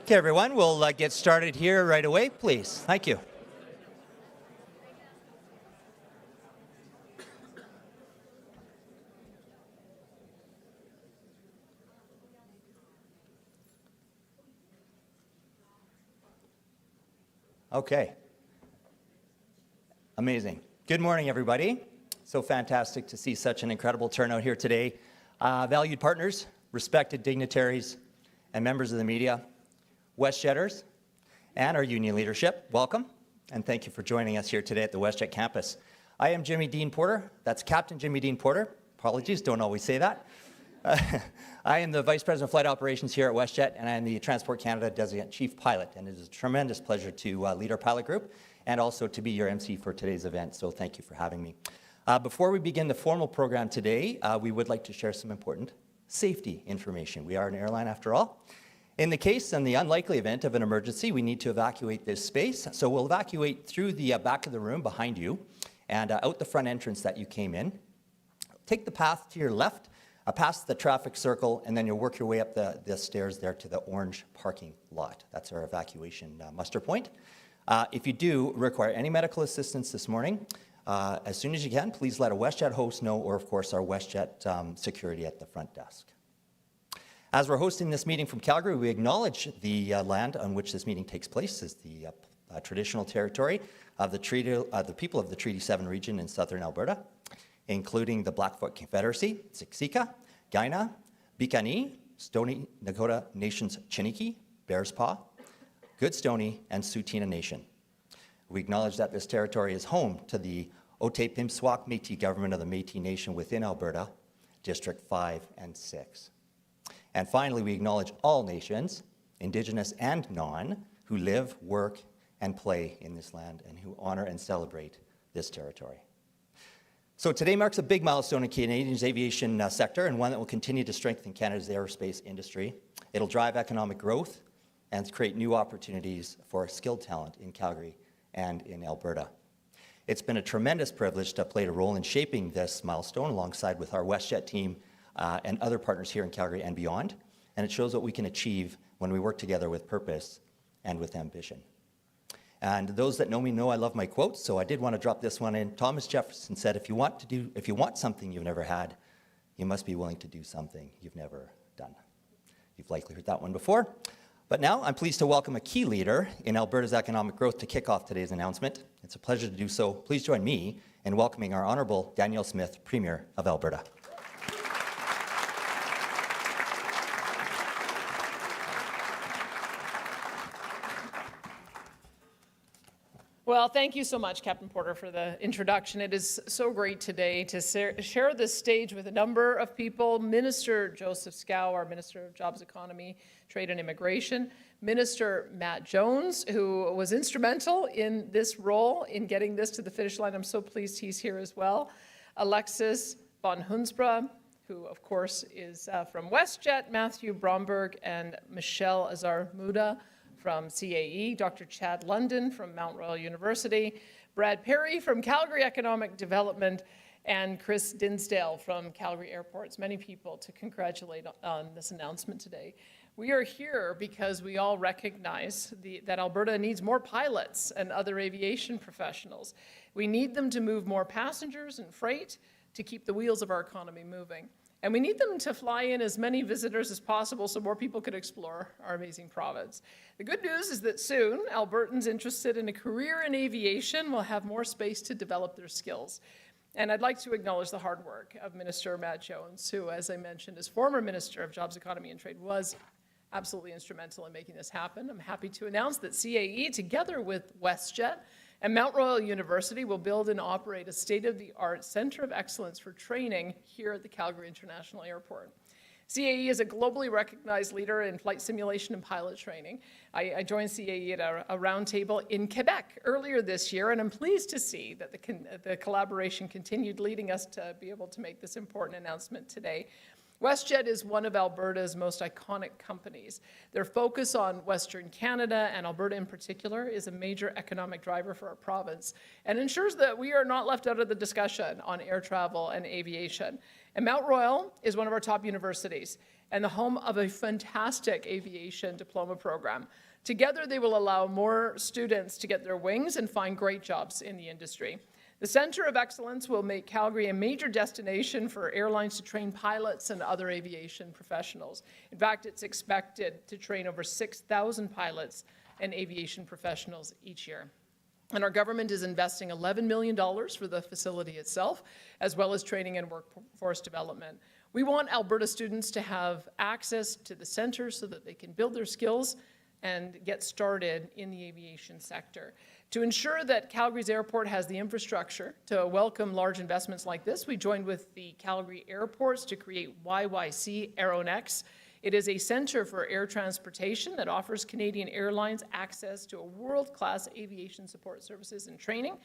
Okay, everyone, we'll get started here right away, please. Thank you. Okay. Amazing. Good morning, everybody. So fantastic to see such an incredible turnout here today. Valued partners, respected dignitaries, and members of the media, WestJetters, and our union leadership, welcome, and thank you for joining us here today at the WestJet campus. I am Jimmy Dean Porter. That's Captain Jimmy Dean Porter. Apologies, don't always say that. I am the Vice President of Flight Operations here at WestJet, and I am the Transport Canada Designated Chief Pilot, and it is a tremendous pleasure to lead our pilot group and also to be your MC for today's event, so thank you for having me. Before we begin the formal program today, we would like to share some important safety information. We are an airline after all. In the case and the unlikely event of an emergency, we need to evacuate this space. So we'll evacuate through the back of the room behind you and out the front entrance that you came in. Take the path to your left, past the traffic circle, and then you'll work your way up the stairs there to the orange parking lot. That's our evacuation muster point. If you do require any medical assistance this morning, as soon as you can, please let a WestJet host know, or of course our WestJet security at the front desk. As we're hosting this meeting from Calgary, we acknowledge the land on which this meeting takes place as the traditional territory of the people of the Treaty 7 region in southern Alberta, including the Blackfoot Confederacy, Siksika, Kainai, Piikani, Stoney Nakoda Nations Chiniki, Bears Paw, Goodstoney, and Tsuut'ina Nation. We acknowledge that this territory is home to the Otipemisiwak Métis government of the Métis Nation within Alberta, District 5 and 6. And finally, we acknowledge all nations, Indigenous and non, who live, work, and play in this land and who honor and celebrate this territory. So today marks a big milestone in Canadians' aviation sector and one that will continue to strengthen Canada's aerospace industry. It'll drive economic growth and create new opportunities for skilled talent in Calgary and in Alberta. It's been a tremendous privilege to play a role in shaping this milestone alongside with our WestJet team and other partners here in Calgary and beyond, and it shows what we can achieve when we work together with purpose and with ambition. And those that know me know I love my quotes, so I did want to drop this one in. Thomas Jefferson said, if you want something you've never had, you must be willing to do something you've never done. You've likely heard that one before. But now I'm pleased to welcome a key leader in Alberta's economic growth to kick off today's announcement. It's a pleasure to do so. Please join me in welcoming our Honourable Danielle Smith, Premier of Alberta. Well, thank you so much, Captain Porter, for the introduction. It is so great today to share this stage with a number of people. Minister Joseph Scow, our Minister of Jobs, Economy, Trade and Immigration. Minister Matt Jones, who was instrumental in this role in getting this to the finish line. I'm so pleased he's here as well. Alexis von Hunsbra, who of course is from WestJet, Matthew Bromberg, and Michelle Azar-Muda from CAE, Dr. Chad London from Mount Royal University, Brad Perry from Calgary Economic Development, and Chris Dinsdale from Calgary Airports. Many people to congratulate on this announcement today. We are here because we all recognize that Alberta needs more pilots and other aviation professionals. We need them to move more passengers and freight to keep the wheels of our economy moving. And we need them to fly in as many visitors as possible so more people could explore our amazing province. The good news is that soon, Albertans interested in a career in aviation will have more space to develop their skills. And I'd like to acknowledge the hard work of Minister Matt Jones, who, as I mentioned, as former Minister of Jobs, Economy and Trade, was absolutely instrumental in making this happen. I'm happy to announce that CAE, together with WestJet, and Mount Royal University will build and operate a state-of-the-art center of excellence for training here at the Calgary International Airport. CAE is a globally recognized leader in flight simulation and pilot training. I joined CAE at a roundtable in Quebec earlier this year, and I'm pleased to see that the collaboration continued, leading us to be able to make this important announcement today. WestJet is one of Alberta's most iconic companies. Their focus on Western Canada, and Alberta in particular, is a major economic driver for our province and ensures that we are not left out of the discussion on air travel and aviation. And Mount Royal is one of our top universities. and the home of a fantastic aviation diploma program. Together, they will allow more students to get their wings and find great jobs in the industry. The Centre of Excellence will make Calgary a major destination for airlines to train pilots and other aviation professionals. In fact, it's expected to train over 6,000 pilots and aviation professionals each year. And our government is investing $11 million for the facility itself, as well as training and workforce development. We want Alberta students to have access to the centre so that they can build their skills and get started in the aviation sector. To ensure that Calgary's airport has the infrastructure to welcome large investments like this, we joined with the Calgary Airports to create YYC AeroNext. It is a centre for air transportation that offers Canadian airlines access to a world-class aviation support services and training.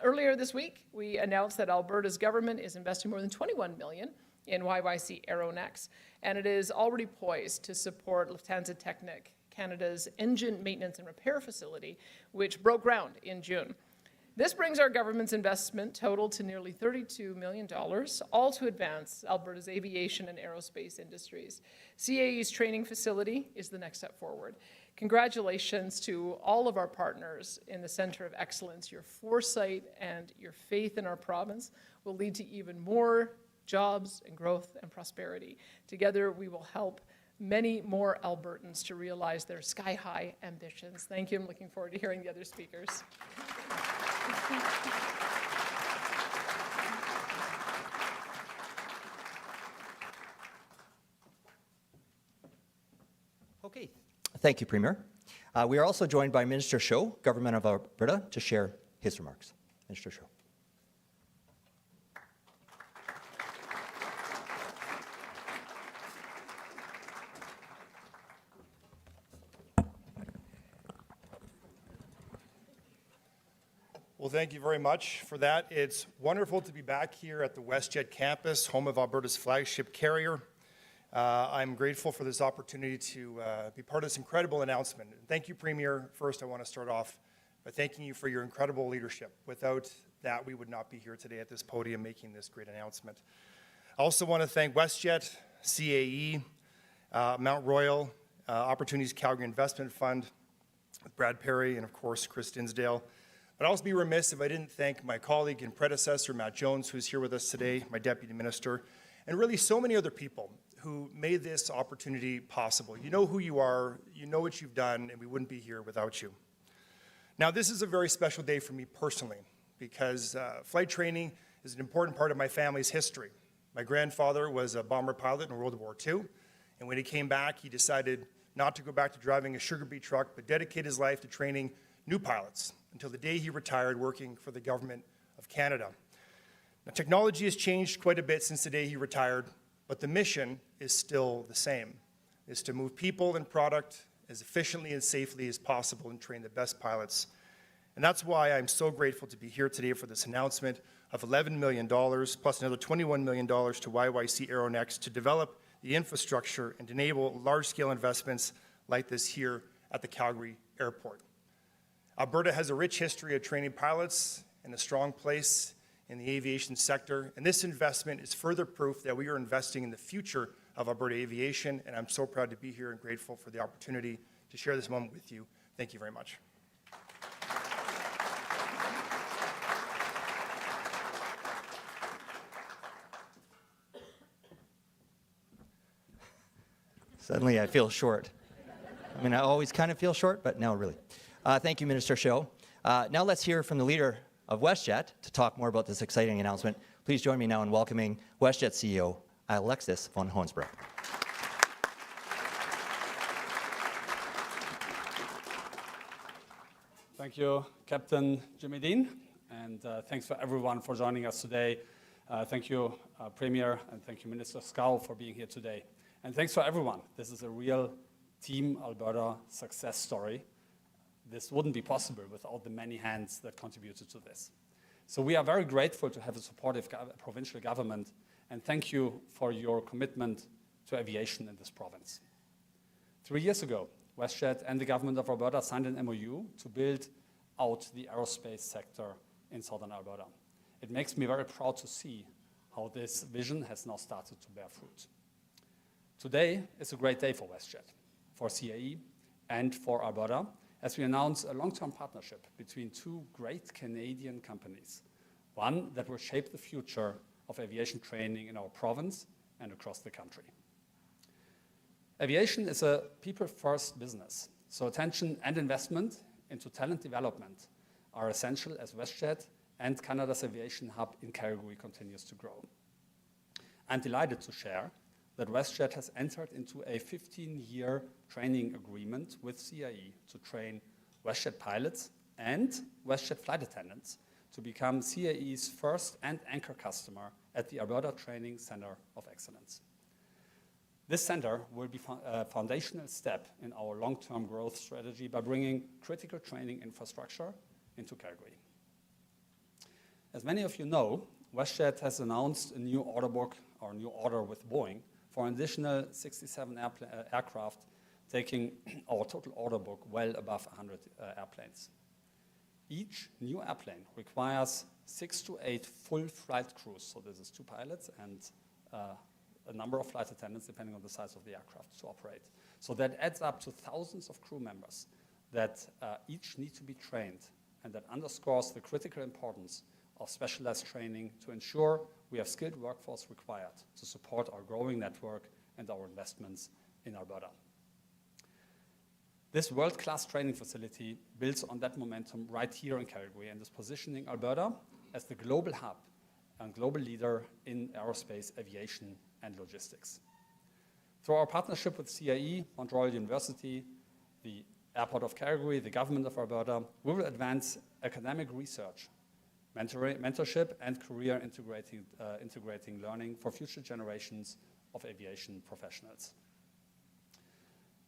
Earlier this week, we announced that Alberta's government is investing more than $21 million in YYC AeroNext, and it is already poised to support Lufthansa Technik, Canada's engine maintenance and repair facility, which broke ground in June. This brings our government's investment total to nearly $32 million, all to advance Alberta's aviation and aerospace industries. CAE's training facility is the next step forward. Congratulations to all of our partners in the Centre of Excellence. Your foresight and your faith in our province will lead to even more jobs and growth and prosperity. Together, we will help many more Albertans to realize their sky-high ambitions. Thank you. I'm looking forward to hearing the other speakers. Okay, thank you, Premier. We are also joined by Minister Show, Government of Alberta, to share his remarks. Minister Show. Well, thank you very much for that. It's wonderful to be back here at the WestJet campus, home of Alberta's flagship carrier. I'm grateful for this opportunity to be part of this incredible announcement. And thank you, Premier. First, I want to start off by thanking you for your incredible leadership. Without that, we would not be here today at this podium making this great announcement. I also want to thank WestJet, CAE, Mount Royal, Opportunities Calgary Investment Fund, with Brad Perry, and of course, Chris Dinsdale. But I'd also be remiss if I didn't thank my colleague and predecessor, Matt Jones, who's here with us today, my deputy minister, and really so many other people who made this opportunity possible. You know who you are, you know what you've done, and we wouldn't be here without you. Now, this is a very special day for me personally, because flight training is an important part of my family's history. My grandfather was a bomber pilot in World War II, and when he came back, he decided not to go back to driving a sugar beet truck, but dedicate his life to training new pilots until the day he retired working for the Government of Canada. Now, technology has changed quite a bit since the day he retired, but the mission is still the same. It's to move people and product as efficiently and safely as possible and train the best pilots. And that's why I'm so grateful to be here today for this announcement of $11 million plus another $21 million to YYC AeroNext to develop the infrastructure and enable large-scale investments like this here at the Calgary Airport. Alberta has a rich history of training pilots and a strong place in the aviation sector, and this investment is further proof that we are investing in the future of Alberta aviation, and I'm so proud to be here and grateful for the opportunity to share this moment with you. Thank you very much. Suddenly I feel short. I mean, I always kind of feel short, but now really. Thank you, Minister Show. Now let's hear from the leader of WestJet to talk more about this exciting announcement. Please join me now in welcoming WestJet CEO Alexis von Hoensbroek. Thank you, Captain Jimmy Dean, and thanks for everyone for joining us today. Thank you, Premier, and thank you, Minister Scow, for being here today. And thanks for everyone. This is a real Team Alberta success story. This wouldn't be possible without the many hands that contributed to this. So we are very grateful to have a supportive provincial government, and thank you for your commitment to aviation in this province. 3 years ago, WestJet and the government of Alberta signed an MOU to build out the aerospace sector in southern Alberta. It makes me very proud to see how this vision has now started to bear fruit. Today is a great day for WestJet, for CAE, and for Alberta, as we announce a long-term partnership between two great Canadian companies, one that will shape the future of aviation training in our province and across the country. Aviation is a people-first business, so attention and investment into talent development are essential as WestJet and Canada's aviation hub in Calgary continues to grow. I'm delighted to share that WestJet has entered into a 15-year training agreement with CAE to train WestJet pilots and WestJet flight attendants to become CAE's first and anchor customer at the Alberta Training Centre of Excellence. This center will be a foundational step in our long-term growth strategy by bringing critical training infrastructure into Calgary. As many of you know, WestJet has announced a new order book or new order with Boeing for an additional 67 aircraft, taking our total order book well above 100 airplanes. Each new airplane requires 6 to 8 full flight crews, so this is 2 pilots and a number of flight attendants, depending on the size of the aircraft, to operate. So that adds up to thousands of crew members that each need to be trained, and that underscores the critical importance of specialized training to ensure we have skilled workforce required to support our growing network and our investments in Alberta. This world-class training facility builds on that momentum right here in Calgary and is positioning Alberta as the global hub and global leader in aerospace, aviation, and logistics. Through our partnership with CAE, Montreal University, the Airport of Calgary, the Government of Alberta, we will advance academic research, mentorship, and career integrating learning for future generations of aviation professionals.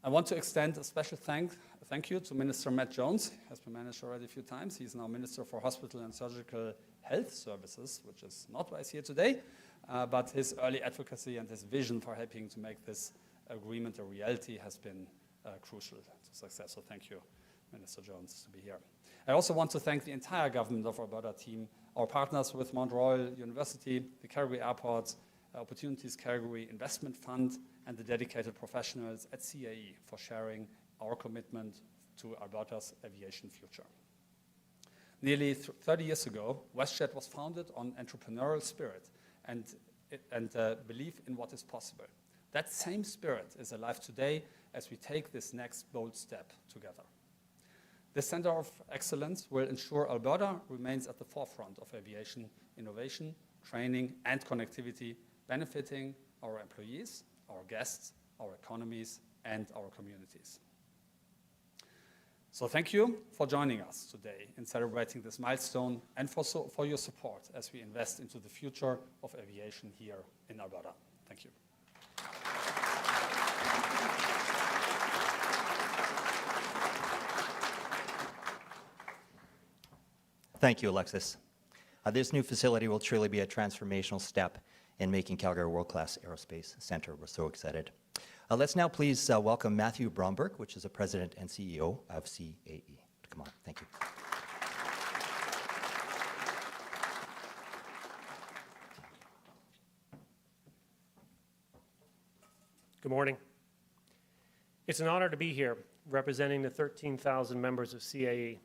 I want to extend a special thank you to Minister Matt Jones. He has been managed already a few times. He's now Minister for Hospital and Surgical Health Services, which is not why he's here today, but his early advocacy and his vision for helping to make this agreement a reality has been crucial to success. So thank you, Minister Jones, to be here. I also want to thank the entire Government of Alberta team, our partners with Montreal University, the Calgary Airport, Opportunities Calgary Investment Fund, and the dedicated professionals at CAE for sharing our commitment to Alberta's aviation future. Nearly 30 years ago, WestJet was founded on entrepreneurial spirit and belief in what is possible. That same spirit is alive today as we take this next bold step together. The Center of Excellence will ensure Alberta remains at the forefront of aviation innovation, training, and connectivity, benefiting our employees, our guests, our economies, and our communities. So thank you for joining us today in celebrating this milestone and for your support as we invest into the future of aviation here in Alberta. Thank you. Thank you, Alexis. This new facility will truly be a transformational step in making Calgary a world-class aerospace center. We're so excited. Let's now please welcome Matthew Bromberg, which is the President and CEO of CAE. Come on, thank you. Good morning. It's an honor to be here representing the 13,000 members of CAE.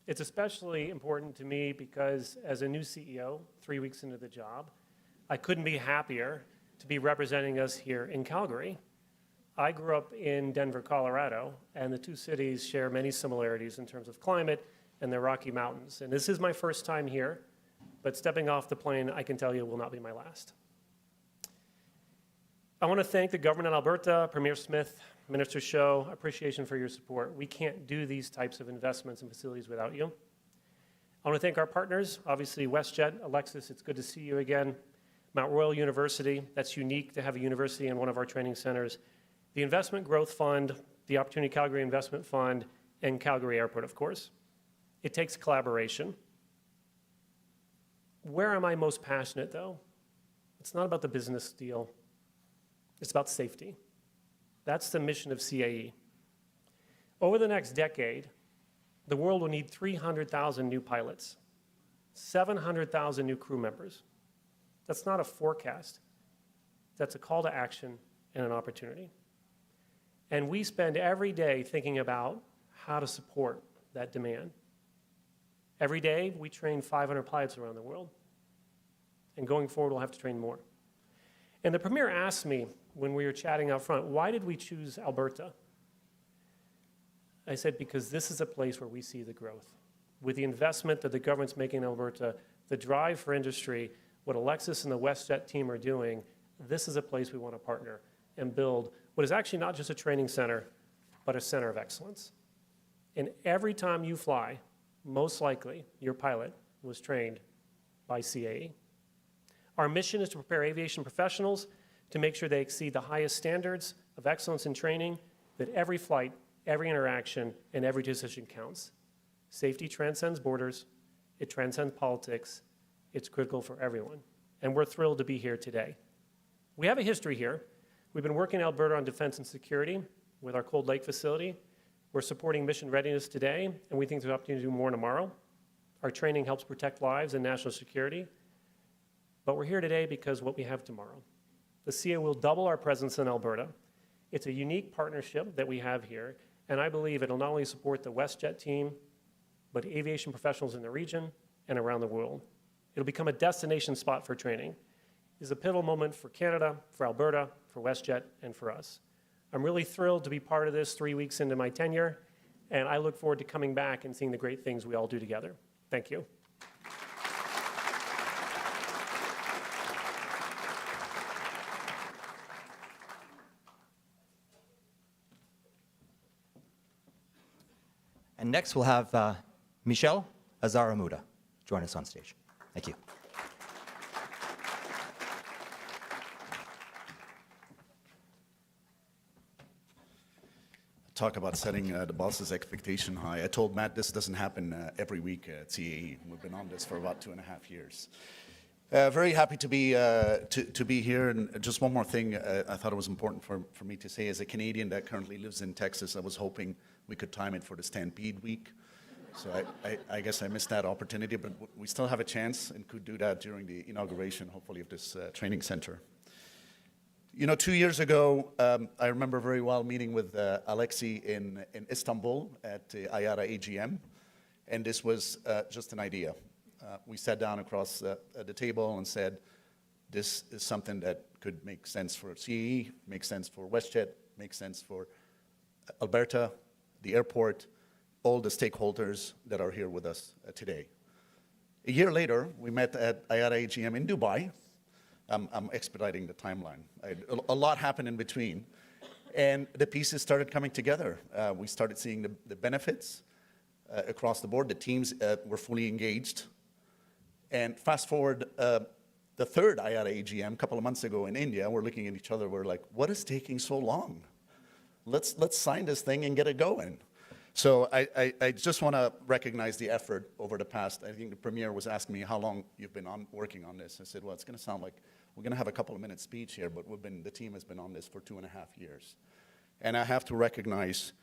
It's especially important to me because as a new CEO, 3 weeks into the job, I couldn't be happier to be representing us here in Calgary. I grew up in Denver, Colorado, and the two cities share many similarities in terms of climate and the Rocky Mountains. And this is my first time here, but stepping off the plane, I can tell you, will not be my last. I want to thank the Government of Alberta, Premier Smith, Minister Show, appreciation for your support. We can't do these types of investments and facilities without you. I want to thank our partners, obviously WestJet. Alexis, it's good to see you again. Mount Royal University, that's unique to have a university in one of our training centers. The Investment Growth Fund, the Opportunity Calgary Investment Fund, and Calgary Airport, of course. It takes collaboration. Where am I most passionate, though? It's not about the business deal. It's about safety. That's the mission of CAE. Over the next decade, the world will need 300,000 new pilots, 700,000 new crew members. That's not a forecast. That's a call to action, and an opportunity. And we spend every day thinking about how to support that demand. Every day, we train 500 pilots around the world. And going forward, we'll have to train more. And the Premier asked me when we were chatting out front, why did we choose Alberta? I said, because this is a place where we see the growth. With the investment that the government's making in Alberta, the drive for industry, what Alexis and the WestJet team are doing, this is a place we want to partner and build what is actually not just a training center, but a center of excellence. And every time you fly, most likely your pilot was trained by CAE. Our mission is to prepare aviation professionals to make sure they exceed the highest standards of excellence in training, that every flight, every interaction, and every decision counts. Safety transcends borders, it transcends politics, it's critical for everyone. And we're thrilled to be here today. We have a history here. We've been working in Alberta on defense and security with our Cold Lake facility. We're supporting mission readiness today, and we think there's an opportunity to do more tomorrow. Our training helps protect lives and national security. But we're here today because what we have tomorrow. The CAE will double our presence in Alberta. It's a unique partnership that we have here, and I believe it'll not only support the WestJet team, but aviation professionals in the region and around the world. It'll become a destination spot for training. It's a pivotal moment for Canada, for Alberta, for WestJet, and for us. I'm really thrilled to be part of this 3 weeks into my tenure, and I look forward to coming back and seeing the great things we all do together. Thank you. And next we'll have Michelle Azaramuda join us on stage. Thank you. Talk about setting the boss's expectation high. I told Matt this doesn't happen every week at CAE. We've been on this for about 2.5 years. Very happy to be here. And just one more thing I thought it was important for me to say. As a Canadian that currently lives in Texas, I was hoping we could time it for the Stampede Week. So I guess I missed that opportunity, but we still have a chance and could do that during the inauguration, hopefully, of this training center. You know, 2 years ago, I remember very well meeting with Alexi in Istanbul at the IATA AGM, and this was just an idea. We sat down across the table and said, this is something that could make sense for CAE, make sense for WestJet, make sense for Alberta, the airport, all the stakeholders that are here with us today. A year later, we met at IATA AGM in Dubai. I'm expediting the timeline. A lot happened in between, and the pieces started coming together. We started seeing the benefits across the board. The teams were fully engaged. And fast forward, the third IATA AGM a couple of months ago in India, we're looking at each other, we're like, what is taking so long? Let's sign this thing and get it going. So I just want to recognize the effort over the past. I think the Premier was asking me how long you've been working on this. I said, well, it's going to sound like we're going to have a couple of minutes speech here, but the team has been on this for 2.5 years. And I have to recognize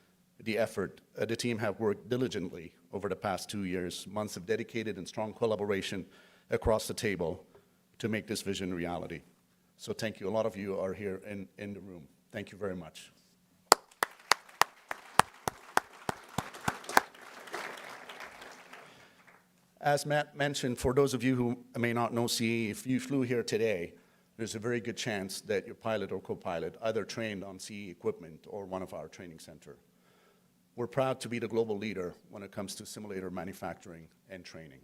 the effort. The team have worked diligently over the past 2 years, months of dedicated and strong collaboration across the table to make this vision reality. So thank you. A lot of you are here in the room. Thank you very much. As Matt mentioned, for those of you who may not know CAE, if you flew here today, there's a very good chance that your pilot or co-pilot either trained on CAE equipment or one of our training center. We're proud to be the global leader when it comes to simulator manufacturing and training.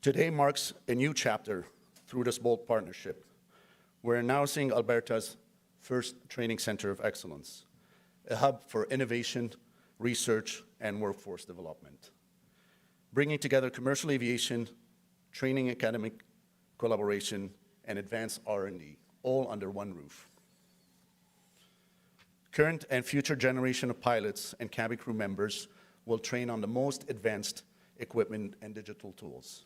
Today marks a new chapter through this bold partnership. We're announcing Alberta's first training center of excellence, a hub for innovation, research, and workforce development, bringing together commercial aviation, training academic collaboration, and advanced R&D, all under one roof. Current and future generation of pilots and cabin crew members will train on the most advanced equipment and digital tools.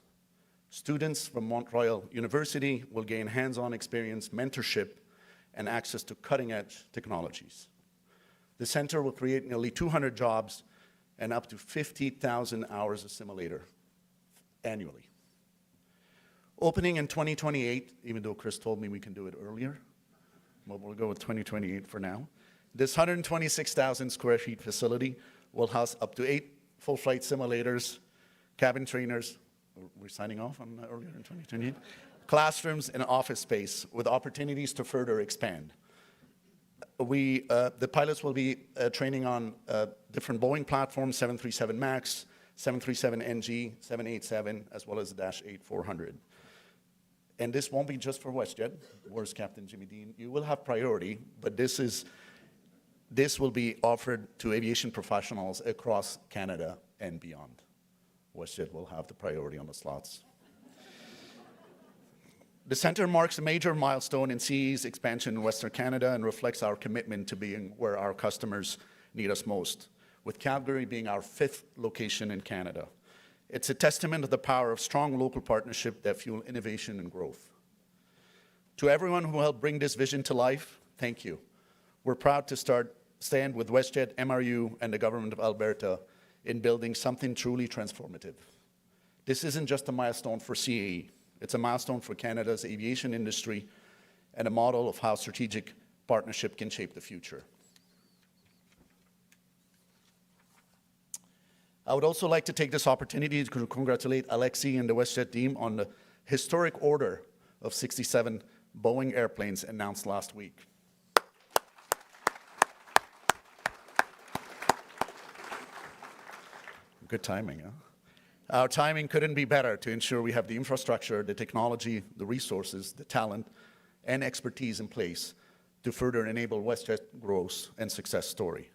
Students from Mount Royal University will gain hands-on experience, mentorship, and access to cutting-edge technologies. The center will create nearly 200 jobs and up to 50,000 hours of simulator annually. Opening in 2028, even though Chris told me we can do it earlier, but we'll go with 2028 for now. This 126,000 square feet facility will house up to 8 full flight simulators, cabin trainers, we're signing off on earlier in 2028, classrooms and office space with opportunities to further expand. The pilots will be training on different Boeing platforms, 737 MAX, 737 NG, 787, as well as the Dash 8-400. And this won't be just for WestJet. Where's Captain Jimmy Dean? You will have priority, but this will be offered to aviation professionals across Canada and beyond. WestJet will have the priority on the slots. The center marks a major milestone in CAE's expansion in Western Canada and reflects our commitment to being where our customers need us most, with Calgary being our 5th location in Canada. It's a testament to the power of strong local partnership that fuel innovation and growth. To everyone who helped bring this vision to life, thank you. We're proud to stand with WestJet, MRU, and the Government of Alberta in building something truly transformative. This isn't just a milestone for CAE. It's a milestone for Canada's aviation industry and a model of how strategic partnership can shape the future. I would also like to take this opportunity to congratulate Alexi and the WestJet team on the historic order of 67 Boeing airplanes announced last week. Good timing, huh? Our timing couldn't be better to ensure we have the infrastructure, the technology, the resources, the talent, and expertise in place to further enable WestJet growth and success story.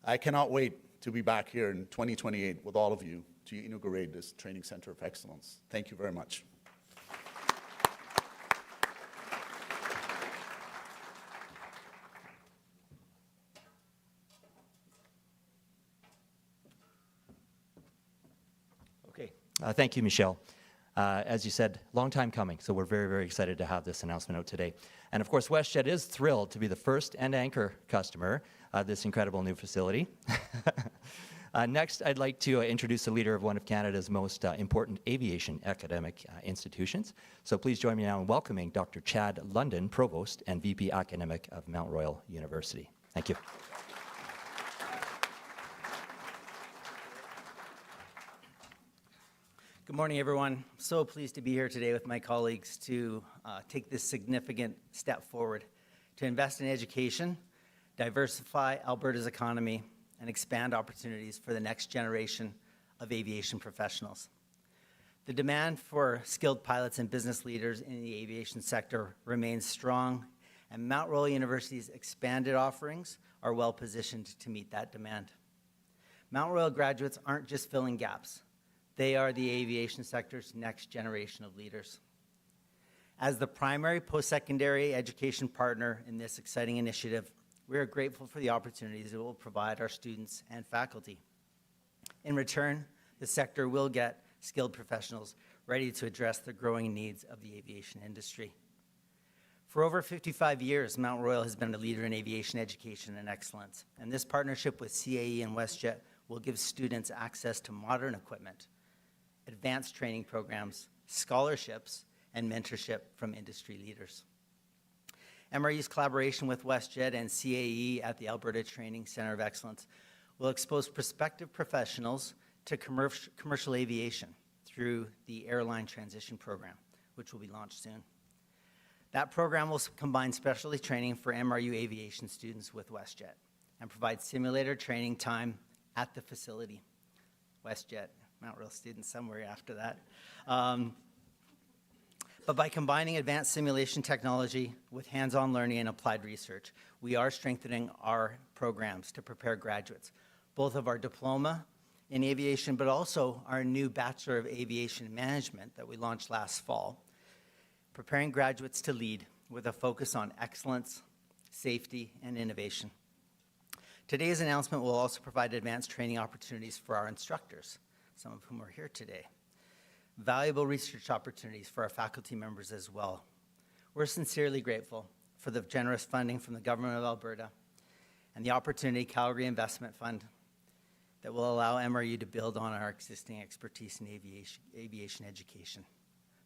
I cannot wait to be back here in 2028 with all of you to inaugurate this Training Center of Excellence. Thank you very much. Okay, thank you, Michel. As you said, long time coming, so we're very, very excited to have this announcement out today. And of course, WestJet is thrilled to be the first and anchor customer of this incredible new facility. Next, I'd like to introduce the leader of one of Canada's most important aviation academic institutions. So please join me now in welcoming Dr. Chad London, Provost and VP Academic of Mount Royal University. Thank you. Good morning, everyone. So pleased to be here today with my colleagues to take this significant step forward to invest in education, diversify Alberta's economy, and expand opportunities for the next generation of aviation professionals. The demand for skilled pilots and business leaders in the aviation sector remains strong, and Mount Royal University's expanded offerings are well positioned to meet that demand. Mount Royal graduates aren't just filling gaps. They are the aviation sector's next generation of leaders. As the primary post-secondary education partner in this exciting initiative, we are grateful for the opportunities it will provide our students and faculty. In return, the sector will get skilled professionals ready to address the growing needs of the aviation industry. For over 55 years, Mount Royal has been a leader in aviation education and excellence, and this partnership with CAE and WestJet will give students access to modern equipment, advanced training programs, scholarships, and mentorship from industry leaders. MRU's collaboration with WestJet and CAE at the Alberta Training Center of Excellence will expose prospective professionals to commercial aviation through the Airline Transition Program, which will be launched soon. That program will combine specialty training for MRU aviation students with WestJet and provide simulator training time at the facility. WestJet, Mount Royal students somewhere after that. But by combining advanced simulation technology with hands-on learning and applied research, we are strengthening our programs to prepare graduates, both of our diploma in aviation, but also our new Bachelor of Aviation Management that we launched last fall, preparing graduates to lead with a focus on excellence, safety, and innovation. Today's announcement will also provide advanced training opportunities for our instructors, some of whom are here today. Valuable research opportunities for our faculty members as well. We're sincerely grateful for the generous funding from the Government of Alberta and the Opportunity Calgary Investment Fund that will allow MRU to build on our existing expertise in aviation education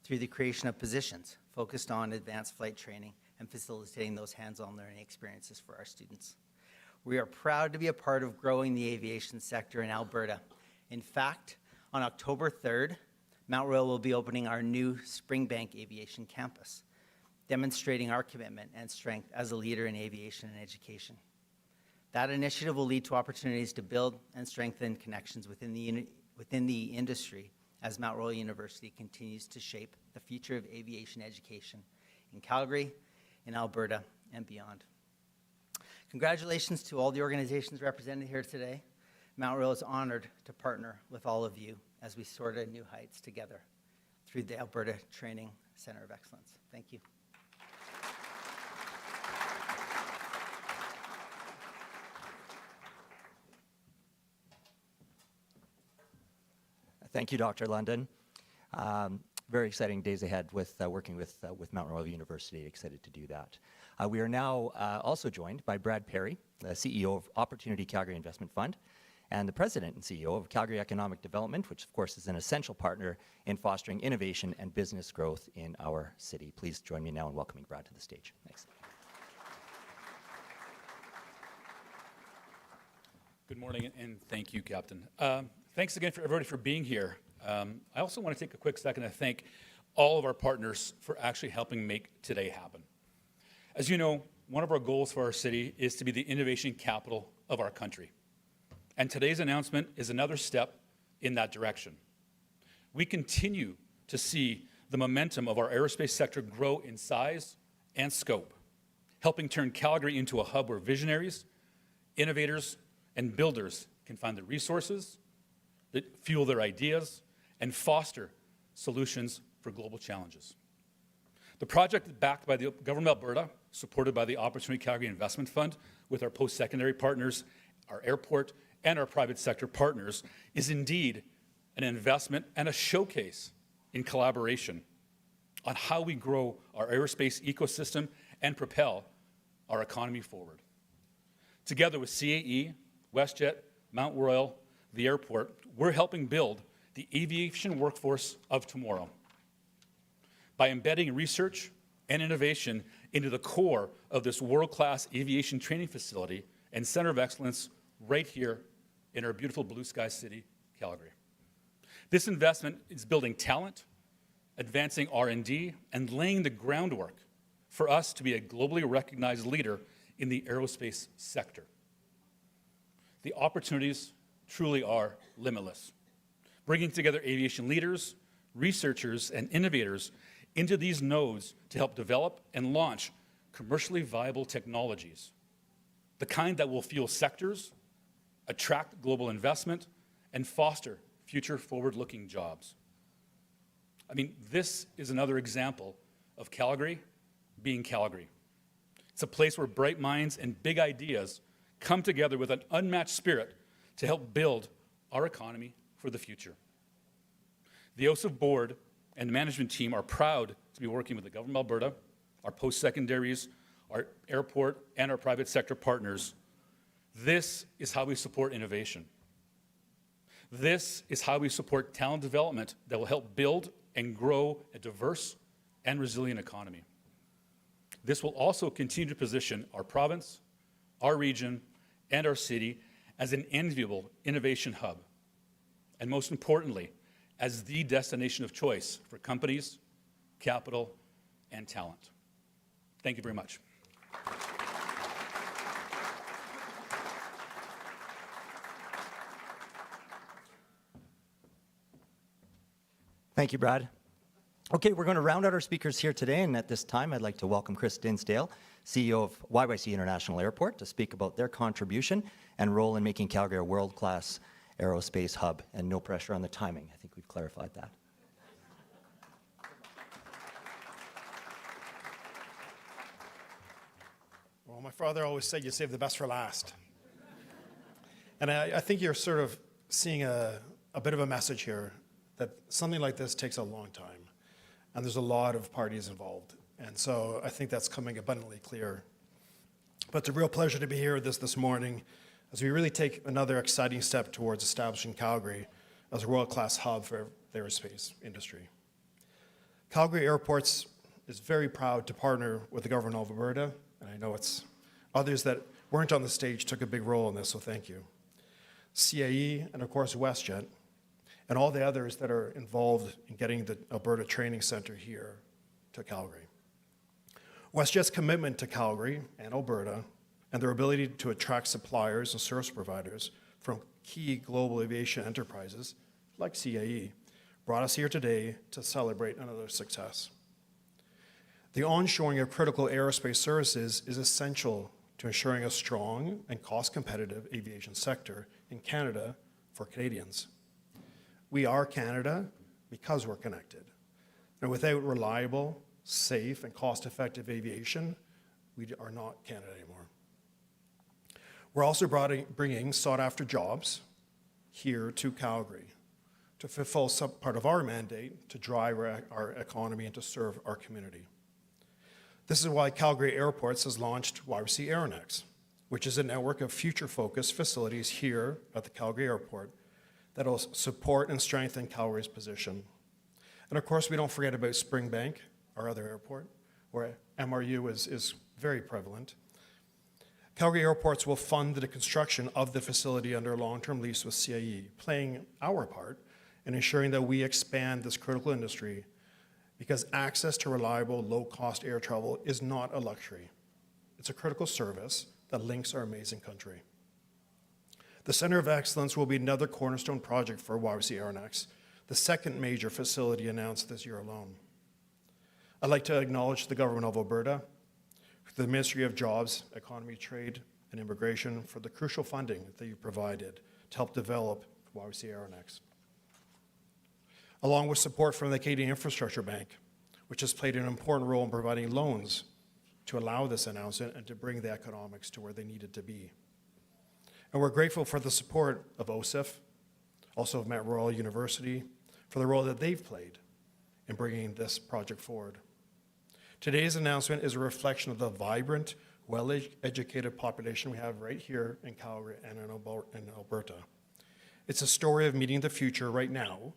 through the creation of positions focused on advanced flight training and facilitating those hands-on learning experiences for our students. We are proud to be a part of growing the aviation sector in Alberta. In fact, on October 3rd, Mount Royal will be opening our new Springbank Aviation campus, demonstrating our commitment and strength as a leader in aviation and education. That initiative will lead to opportunities to build and strengthen connections within the industry as Mount Royal University continues to shape the future of aviation education in Calgary, in Alberta, and beyond. Congratulations to all the organizations represented here today. Mount Royal is honored to partner with all of you as we soar to new heights together through the Alberta Training Center of Excellence. Thank you. Thank you, Dr. London. Very exciting days ahead with working with Mount Royal University. Excited to do that. We are now also joined by Brad Perry, the CEO of Opportunity Calgary Investment Fund, and the President and CEO of Calgary Economic Development, which of course is an essential partner in fostering innovation and business growth in our city. Please join me now in welcoming Brad to the stage. Thanks. Good morning, and thank you, Captain. Thanks again for everybody for being here. I also want to take a quick second to thank all of our partners for actually helping make today happen. As you know, one of our goals for our city is to be the innovation capital of our country. And today's announcement is another step in that direction. We continue to see the momentum of our aerospace sector grow in size and scope, helping turn Calgary into a hub where visionaries, innovators, and builders can find the resources that fuel their ideas and foster solutions for global challenges. The project is backed by the Government of Alberta, supported by the Opportunity Calgary Investment Fund, with our post-secondary partners, our airport, and our private sector partners, is indeed an investment and a showcase in collaboration on how we grow our aerospace ecosystem and propel our economy forward. Together with CAE, WestJet, Mount Royal, the airport, we're helping build the aviation workforce of tomorrow by embedding research and innovation into the core of this world-class aviation training facility and center of excellence right here in our beautiful blue sky city, Calgary. This investment is building talent, advancing R&D, and laying the groundwork for us to be a globally recognized leader in the aerospace sector. The opportunities truly are limitless. Bringing together aviation leaders, researchers, and innovators into these nodes to help develop and launch commercially viable technologies, the kind that will fuel sectors, attract global investment, and foster future forward-looking jobs. I mean, this is another example of Calgary being Calgary. It's a place where bright minds and big ideas come together with an unmatched spirit to help build our economy for the future. The OSIF board and management team are proud to be working with the Government of Alberta, our post-secondaries, our airport, and our private sector partners. This is how we support innovation. This is how we support talent development that will help build and grow a diverse and resilient economy. This will also continue to position our province, our region, and our city as an enviable innovation hub, and most importantly, as the destination of choice for companies, capital, and talent. Thank you very much. Thank you, Brad. Okay, we're going to round out our speakers here today, and at this time, I'd like to welcome Chris Dinsdale, CEO of YYC International Airport, to speak about their contribution and role in making Calgary a world-class aerospace hub, and no pressure on the timing. I think we've clarified that. Well, my father always said you save the best for last. And I think you're sort of seeing a bit of a message here that something like this takes a long time, and there's a lot of parties involved. And so I think that's coming abundantly clear. But it's a real pleasure to be here this morning as we really take another exciting step towards establishing Calgary as a world-class hub for the aerospace industry. Calgary Airports is very proud to partner with the government of Alberta, and I know it's others that weren't on the stage took a big role in this, so thank you. CAE, and of course WestJet, and all the others that are involved in getting the Alberta Training Center here to Calgary. WestJet's commitment to Calgary and Alberta and their ability to attract suppliers and service providers from key global aviation enterprises like CAE brought us here today to celebrate another success. The onshoring of critical aerospace services is essential to ensuring a strong and cost-competitive aviation sector in Canada for Canadians. We are Canada because we're connected. And without reliable, safe, and cost-effective aviation, we are not Canada anymore. We're also bringing sought-after jobs here to Calgary to fulfill some part of our mandate to drive our economy and to serve our community. This is why Calgary Airports has launched YRC Aeronex, which is a network of future-focused facilities here at the Calgary Airport that will support and strengthen Calgary's position. And of course, we don't forget about Springbank, our other airport, where MRU is very prevalent. Calgary Airports will fund the construction of the facility under a long-term lease with CAE, playing our part in ensuring that we expand this critical industry because access to reliable, low-cost air travel is not a luxury. It's a critical service that links our amazing country. The Center of Excellence will be another cornerstone project for YRC Aeronex, the second major facility announced this year alone. I'd like to acknowledge the Government of Alberta, the Ministry of Jobs, Economy, Trade, and Immigration for the crucial funding that you provided to help develop YRC Aeronex, along with support from the Canadian Infrastructure Bank, which has played an important role in providing loans to allow this announcement and to bring the economics to where they needed to be. And we're grateful for the support of OSIF, also of Met Royal University, for the role that they've played in bringing this project forward. Today's announcement is a reflection of the vibrant, well-educated population we have right here in Calgary and in Alberta. It's a story of meeting the future right now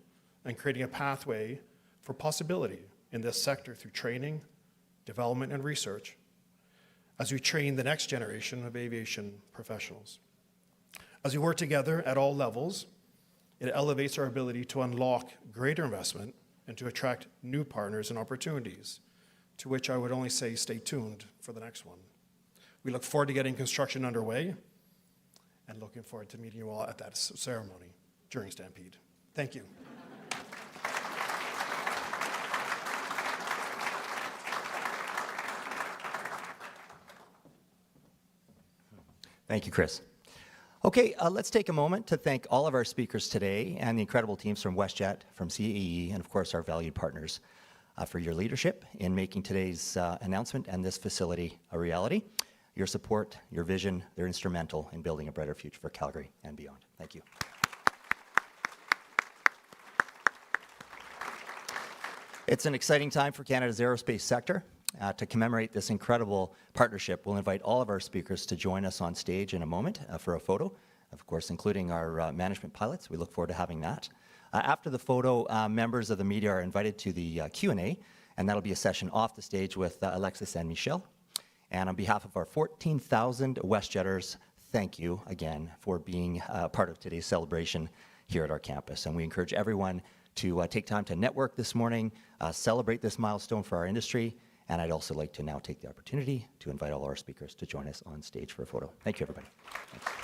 and creating a pathway for possibility in this sector through training, development, and research as we train the next generation of aviation professionals. As we work together at all levels, it elevates our ability to unlock greater investment and to attract new partners and opportunities, to which I would only say stay tuned for the next one. We look forward to getting construction underway and looking forward to meeting you all at that ceremony during Stampede. Thank you. Thank you, Chris. Okay, let's take a moment to thank all of our speakers today and the incredible teams from WestJet, from CAE, and of course our valued partners for your leadership in making today's announcement and this facility a reality. Your support, your vision, they're instrumental in building a brighter future for Calgary and beyond. Thank you. It's an exciting time for Canada's aerospace sector. To commemorate this incredible partnership, we'll invite all of our speakers to join us on stage in a moment for a photo, of course, including our management pilots. We look forward to having that. After the photo, members of the media are invited to the Q&A, and that'll be a session off the stage with Alexis and Michelle. And on behalf of our 14,000 WestJetters, thank you again for being part of today's celebration here at our campus. And we encourage everyone to take time to network this morning, celebrate this milestone for our industry. And I'd also like to now take the opportunity to invite all our speakers to join us on stage for a photo. Thank you, everybody. Thanks.